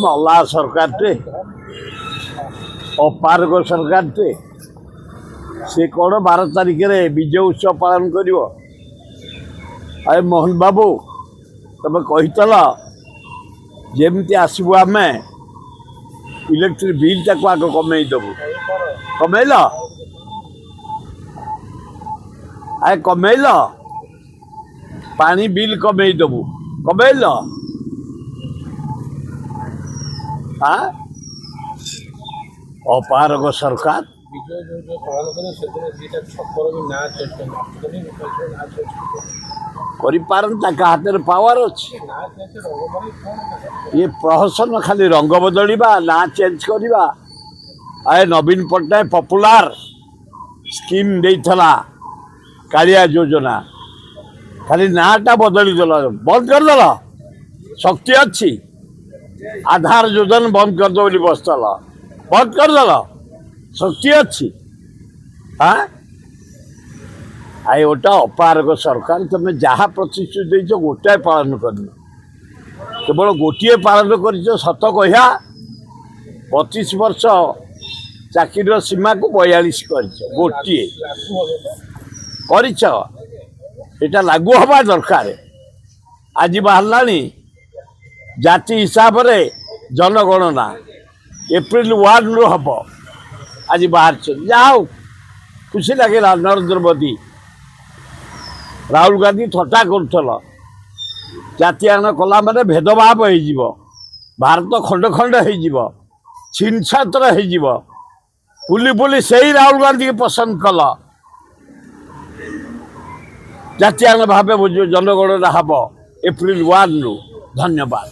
ମଲା ସରକାରଟେ ଅପାରଗ ସରକାରଟେ ସେ କ'ଣ 12 ତାରିଖରେ ବିଜୟ ଉତ୍ସବ ପାଳନ କରିବ। ଆରେ ମୋହନ ବାବୁ ତମେ କହିଥିଲ ଯେମିତି ଆସିବୁ ଆମେ ଇଲେକ୍ଟ୍ରିକ୍ ବିଲ୍ଟାକୁ ଆଗ କମେଇଦେବୁ, କମେଇଲ? ଆରେ କମେଇଲ? ପାଣି ବିଲ୍ କମେଇଦେବୁ, କମେଇଲ? ଅପାରଗ ସରକାର କରିପାରନ୍ତା, କାହା ହାତରେ ପାୱାର ଅଛି? ଇଏ ପ୍ରହସନ ଖାଲି ରଙ୍ଗ ବଦଳିବା, ନାଁ ଚେଞ୍ଜ କରିବା। ଆଏ ନବୀନ ପଟ୍ଟନାୟକ ପପୁଲାର ସ୍କିମ୍ ଦେଇଥିଲା କାଳିଆ ଯୋଜନା, ଖାଲି ନାଁଟା ବଦଳି ଦେଲ, ବନ୍ଦ କରିଦେଲ। ଶକ୍ତି ଅଛି, ଆଧାର ଯୋଜନା ବନ୍ଦ କରିଦେବ ବୋଲି ବସିଥିଲ, ବନ୍ଦ କରିଦେଲ। ଶକ୍ତି ଅଛି। ଆଏ ଓଟା ଅପାରଗ ସରକାର, ତମେ ଯାହା ପ୍ରତିଶ୍ରୁତି ଦେଇଛ ଗୋଟାଏ ପାଳନ କରିନ, କେବଳ ଗୋଟିଏ ପାଳନ କରିଛ। ସତ କହିବା 25 ବର୍ଷ ଚାକିରିର ସୀମାକୁ 42 କରିଛ, ଗୋଟିଏ କରିଛ। এটা ଲାଗୁ ହେବା ଦରକାର। ଆଜି ବାହାରିଲାଣି ଜାତି ହିସାବରେ ଜନଗଣନା ଏପ୍ରିଲ 1ରୁ ହେବ। ଆଜି ବାହାରିଛନ୍ତି, ଯାହା ହଉ ଖୁସି ଲାଗିଲା। ନରେନ୍ଦ୍ର ମୋଦି, ରାହୁଲ ଗାନ୍ଧୀ ଥଟ୍ଟା କରୁଥିଲ, ଜାତିଆଣ କଲା ମାନେ ଭେଦଭାବ ହେଇଯିବ, ଭାରତ ଖଣ୍ଡ ଖଣ୍ଡ ହେଇଯିବ, ଛିନଛତ୍ର ହେଇଯିବ। ବୁଲି ବୁଲି ସେଇ ରାହୁଲ ଗାନ୍ଧୀକି ପସନ୍ଦ କଲ। ଜାତୀୟ ଭାବେ ଜନଗଣନା ହେବ ଏପ୍ରିଲ 1ରୁ। ଧନ୍ୟବାଦ।